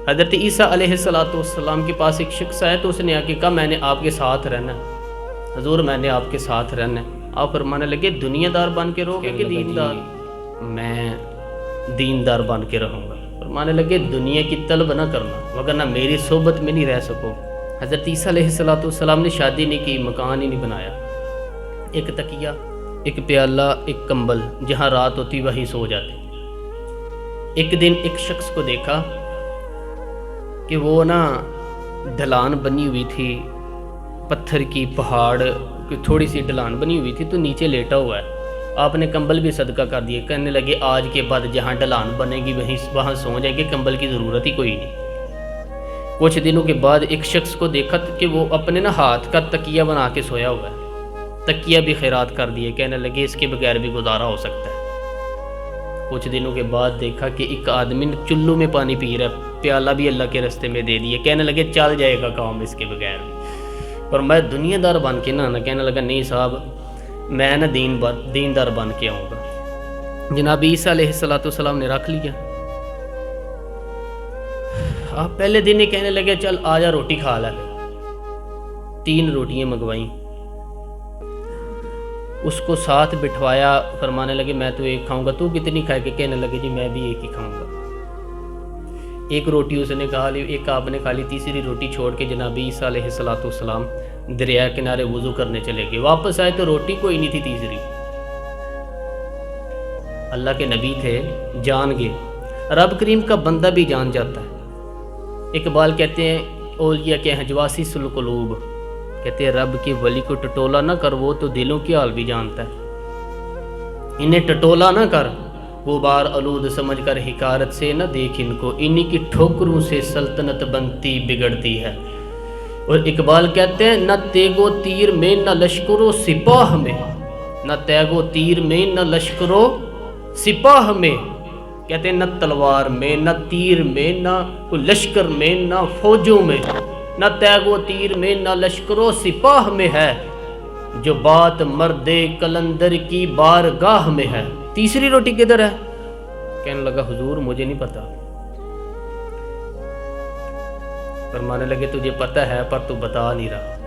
حضرت عیسیٰ علیہ السلام کے پاس ایک شخص آیا تو اس نے آ کے کہا میں نے آپ کے ساتھ رہنا ہے، حضور میں نے آپ کے ساتھ رہنا ہے۔ آپ فرمانے لگے دنیا دار بن کے رہو گے کہ دیندار؟ میں دیندار بن کے رہوں گا۔ فرمانے لگے دنیا کی طلب نہ کرنا وگرنہ میری صحبت میں نہیں رہ سکو۔ حضرت عیسیٰ علیہ السلام نے شادی نہیں کی، مکان ہی نہیں بنایا، ایک تکیہ، ایک پیالہ، ایک کمبل، جہاں رات ہوتی وہیں سو جاتے۔ ایک دن ایک شخص کو دیکھا کہ وہ ڈھلان بنی ہوئی تھی، پتھر کی، پہاڑ کی تھوڑی سی ڈھلان بنی ہوئی تھی، تو نیچے لیٹا ہوا ہے۔ آپ نے کمبل بھی صدقہ کر دیے، کہنے لگے آج کے بعد جہاں ڈھلان بنے گی وہاں سو جائے گی، کمبل کی ضرورت ہی کوئی نہیں۔ کچھ دنوں کے بعد ایک شخص کو دیکھا کہ وہ اپنے ہاتھ کا تکیہ بنا کے سویا ہوا ہے، تکیہ بھی خیرات کر دیے، کہنے لگے اس کے بغیر بھی گزارا ہو سکتا ہے۔ کچھ دنوں کے بعد دیکھا کہ ایک آدمی چلو میں پانی پی رہا ہے، پیالہ بھی اللہ کے راستے میں دے دیے، کہنے لگے چل جائے گا کام اس کے بغیر بھی۔ اور میں دنیا دار بن کے کہنے لگا نہیں صاحب میں دیندار بن کے آؤں گا۔ جناب عیسیٰ علیہ السلام نے رکھ لیا۔ آپ پہلے دن ہی کہنے لگے چل آجا روٹی کھا لے، 3 روٹیاں منگوائیں، اس کو ساتھ بٹھوایا، فرمانے لگے میں تو ایک کھاؤں گا، تو کتنی کھائے گا؟ کہنے لگے جی میں بھی ایک ہی کھاؤں گا۔ ایک روٹی اس نے کھا لی، ایک آپ نے کھا لی، تیسری روٹی چھوڑ کے جناب عیسیٰ علیہ السلام دریا کنارے وضو کرنے چلے گئے۔ واپس آئے تو روٹی کوئی نہیں تھی تیسری۔ اللہ کے نبی تھے، جان گئے، رب کریم کا بندہ بھی جان جاتا ہے۔ اقبال کہتے ہیں اولیاء کے ہیں جواسیس القلوب، کہتے ہیں رب کی ولی کو ٹٹولا نہ کر، وہ تو دلوں کی حال بھی جانتا ہے۔ انہیں ٹٹولا نہ کر، وہ بار آلود سمجھ کر حکارت سے نہ دیکھ ان کو، انہی کی ٹھوکروں سے سلطنت بنتی بگڑتی ہے۔ اور اقبال کہتے ہیں نہ تیگ و تیر میں نہ لشکر و سپاہ میں، نہ تیگ و تیر میں نہ لشکر و سپاہ میں، کہتے ہیں نہ تلوار میں نہ تیر میں نہ لشکر میں نہ فوجوں میں، نہ تیگ و تیر میں نہ لشکر و سپاہ میں ہے، جو بات مرد کلندر کی بارگاہ میں ہے۔ تیسری روٹی کدھر ہے؟ کہنے لگا حضور مجھے نہیں پتا۔ فرمانے لگے تجھے پتا ہے پر تو بتا نہیں رہا۔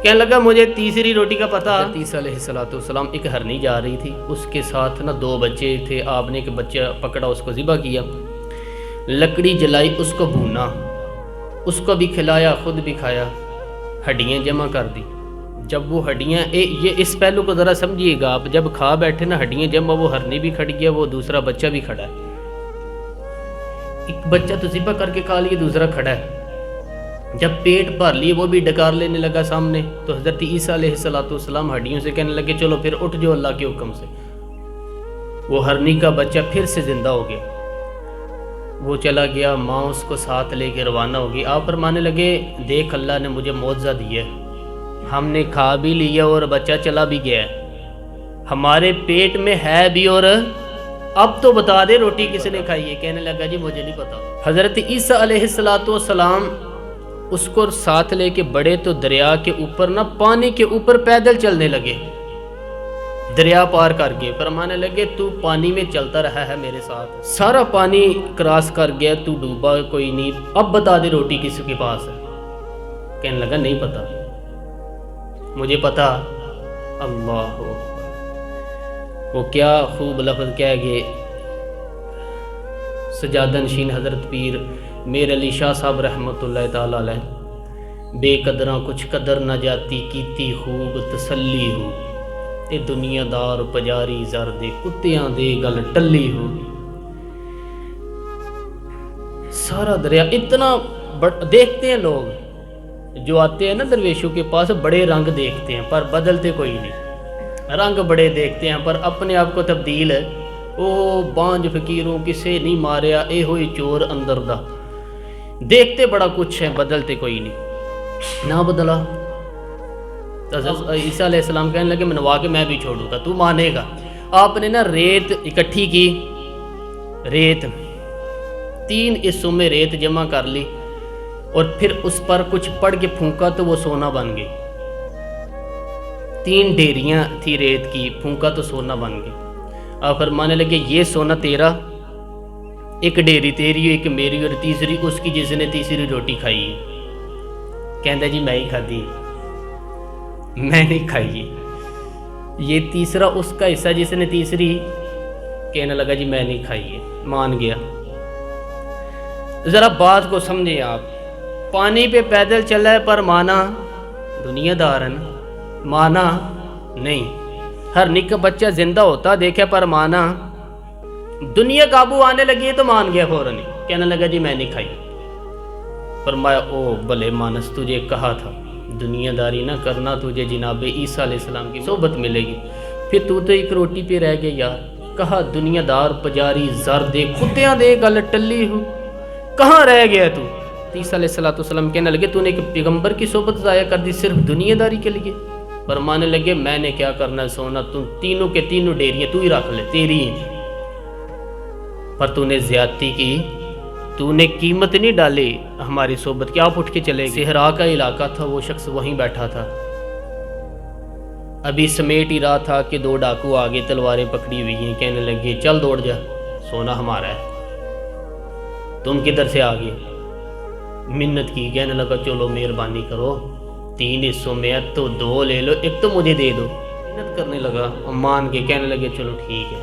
کہنے لگا مجھے تیسری روٹی کا پتا۔ عیسیٰ علیہ السلام ایک ہرنی جا رہی تھی، اس کے ساتھ 2 بچے تھے، آپ نے ایک بچہ پکڑا، اس کو ذبح کیا، لکڑی جلائی، اس کو بھونا، اس کو بھی کھلایا، خود بھی کھایا، ہڈیاں جمع کر دی۔ جب وہ ہڈیاں یہ اس پہلو کو ذرا سمجھیے گا، آپ جب کھا بیٹھے ہڈیاں جمع، وہ ہرنی بھی کھڑ گیا، وہ دوسرا بچہ بھی کھڑا ہے، ایک بچہ تو ذبح کر کے کھا لیا، دوسرا کھڑا ہے۔ جب پیٹ بھر لیے وہ بھی ڈکار لینے لگا سامنے، تو حضرت عیسیٰ علیہ السلام ہڈیوں سے کہنے لگے چلو پھر اٹھ جو اللہ کے حکم سے۔ وہ ہرنی کا بچہ پھر سے زندہ ہو گیا، وہ چلا گیا، ماں اس کو ساتھ لے کے روانہ ہو گئی۔ آپ فرمانے لگے دیکھ اللہ نے مجھے معجزہ دیا ہے، ہم نے کھا بھی لیا اور بچہ چلا بھی گیا ہے، ہمارے پیٹ میں ہے بھی، اور اب تو بتا دے روٹی کس نے کھائی ہے؟ کہنے لگا جی مجھے نہیں پتا۔ حضرت عیسیٰ علیہ السلام اس کو ساتھ لے کے بڑے تو دریا کے اوپر پانی کے اوپر پیدل چلنے لگے، دریا پار کر گئے۔ فرمانے لگے تو پانی میں چلتا رہا ہے میرے ساتھ، سارا پانی کراس کر گیا، تو ڈوبا کوئی نہیں، اب بتا دے روٹی کس کے پاس ہے؟ کہنے لگا نہیں پتا، مجھے پتا۔ اللہ وہ کیا خوب لفظ کہہ گئے سجادہ نشین حضرت پیر میر علی شاہ صاحب رحمۃ اللہ تعالی علیہ، بے قدراں کچھ قدر نہ جاتی، کیتی خوب تسلی ہو، اے دنیا دار پجاری زر دے، کتیاں دے گل ٹلی ہو۔ سارا دریا اتنا دیکھتے ہیں لوگ جو آتے ہیں درویشوں کے پاس، بڑے رنگ دیکھتے ہیں پر بدلتے کوئی نہیں، رنگ بڑے دیکھتے ہیں پر اپنے آپ کو تبدیل ہے۔ او بانج فقیروں کسے نہیں ماریا، اے ہوئی چور اندر دا، دیکھتے بڑا کچھ ہے بدلتے کوئی نہیں، نہ بدلا۔ عیسیٰ علیہ السلام کہنے لگے منوا کے میں بھی چھوڑوں گا، تو مانے گا؟ آپ نے ریت اکٹھی کی، ریت 3 حصوں میں ریت جمع کر لی، اور پھر اس پر کچھ پڑھ کے پھونکا تو وہ سونا بن گئی۔ 3 ڈیریاں تھی ریت کی، پھونکا تو سونا بن گئی۔ آپ فرمانے لگے یہ سونا تیرا، ایک ڈیری تیری ایک میری اور تیسری اس کی جس نے تیسری روٹی کھائی ہے. کہتا جی میں ہی کھاتی, میں نہیں کھائی. یہ تیسرا اس کا حصہ جس نے تیسری, کہنے لگا جی میں نہیں کھائی ہے, مان گیا. ذرا بات کو سمجھیں آپ, پانی پہ پیدل چلا ہے پر مانا دنیا دار ہے نا, مانا نہیں. ہر نکا بچہ زندہ ہوتا دیکھا پر مانا, دنیا قابو آنے لگی ہے تو مان گیا فوراً. کہنے لگا جی میں نہیں کھائی. فرمایا او بلے مانس, تجھے کہا تھا دنیا داری نہ کرنا, تجھے جناب عیسیٰ علیہ السلام کی صحبت ملے گی. پھر تو ایک روٹی پہ رہ گیا یار. کہا دنیا دار پجاری زر دے کتیاں دے گل ٹلی ہوں, کہاں رہ گیا تو. عیسیٰ علیہ السلام کہنے لگے تو نے ایک پیغمبر کی صحبت ضائع کر دی صرف دنیا داری کے لیے. فرمانے لگے میں نے کیا کرنا سونا, تم تینوں کے تینوں ڈیریاں تو ہی رکھ لے, تیری ہی. پر تو نے زیادتی کی, تو نے قیمت نہیں ڈالی ہماری صحبت کی. آپ اٹھ کے چلے گئے. صحرا کا علاقہ تھا, وہ شخص وہیں بیٹھا تھا, ابھی سمیٹ ہی رہا تھا کہ دو ڈاکو آگے تلواریں پکڑی ہوئی ہیں. کہنے لگے چل دوڑ جا, سونا ہمارا ہے, تم کدھر سے آگے. منت کی. کہنے لگا چلو مہربانی کرو, 3 حصوں میں تو 2 لے لو, ایک تو مجھے دے دو. منت کرنے لگا, مان کے کہنے لگے چلو ٹھیک ہے.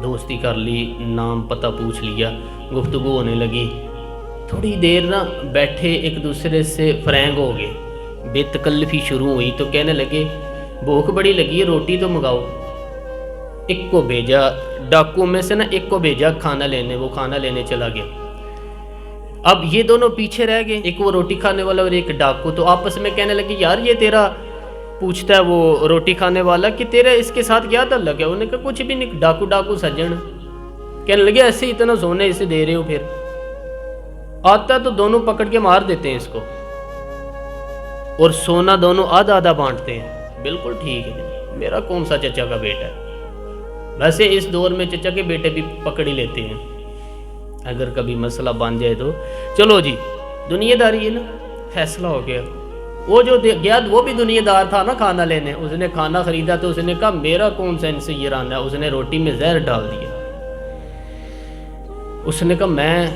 دوستی کر لی, نام پتہ پوچھ لیا, گفتگو ہونے لگی. تھوڑی دیر نہ بیٹھے ایک دوسرے سے فرینک ہو گئے, بے تکلفی شروع ہوئی. تو کہنے لگے بھوک بڑی لگی ہے, روٹی تو منگاؤ. ایک کو بھیجا ڈاکو میں سے نا, ایک کو بھیجا کھانا لینے, وہ کھانا لینے چلا گیا. اب یہ دونوں پیچھے رہ گئے, ایک وہ روٹی کھانے والا اور ایک ڈاکو. تو آپس میں کہنے لگے یار یہ تیرا, پوچھتا ہے وہ روٹی کھانے والا کہ تیرا اس کے ساتھ کیا تعلق ہے. انہوں نے کہا کچھ بھی نہیں, ڈاکو سجن. کہنے لگے ایسے اتنا سونے اسے دے رہے ہو, پھر آتا تو دونوں پکڑ کے مار دیتے ہیں اس کو, اور سونا دونوں آدھا آدھا بانٹتے ہیں. بالکل ٹھیک ہے, میرا کون سا چچا کا بیٹا ہے. ویسے اس دور میں چچا کے بیٹے بھی پکڑ ہی لیتے ہیں اگر کبھی مسئلہ بن جائے تو. چلو جی دنیا داری ہے نا, فیصلہ ہو گیا. وہ جو گیا وہ بھی دنیا دار تھا نا کھانا لینے, اس نے کھانا خریدا تو اس نے کہا میرا کون سا ان سے یہ رانا ہے. اس نے روٹی میں زہر ڈال دیا. اس نے کہا میں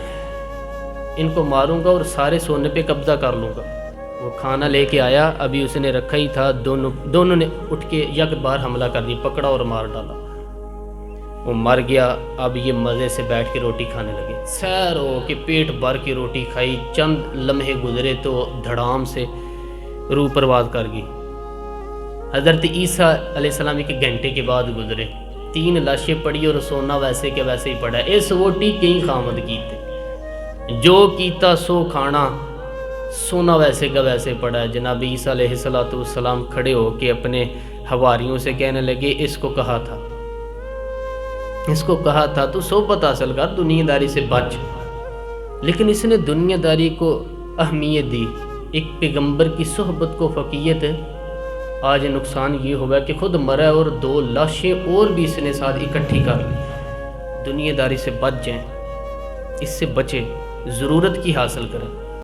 ان کو ماروں گا اور سارے سونے پہ قبضہ کر لوں گا. وہ کھانا لے کے آیا, ابھی اس نے رکھا ہی تھا, دونوں نے اٹھ کے یک بار حملہ کر دیا, پکڑا اور مار ڈالا. وہ مر گیا. اب یہ مزے سے بیٹھ کے روٹی کھانے لگے, سیر ہو کہ پیٹ بھر کے روٹی کھائی. چند لمحے گزرے تو دھڑام سے روح پرواز کر گئی. حضرت عیسیٰ علیہ السلام ایک گھنٹے کے بعد گزرے, 3 لاشیں پڑی اور سونا ویسے کے ویسے ہی پڑا. اس روٹی کئی خامد کیتے, جو کیتا سو کھانا, سونا ویسے کا ویسے پڑا ہے. جناب عیسیٰ علیہ السلام کھڑے ہو کے اپنے حواریوں سے کہنے لگے اس کو کہا تھا تو صحبت حاصل کر, دنیا داری سے بچ. لیکن اس نے دنیا داری کو اہمیت دی, ایک پیغمبر کی صحبت کو فقیت. آج نقصان یہ ہوا کہ خود مرا اور 2 لاشیں اور بھی اس نے ساتھ اکٹھی کر لی. دنیا داری سے بچ جائیں, اس سے بچیں, ضرورت کی حاصل کریں.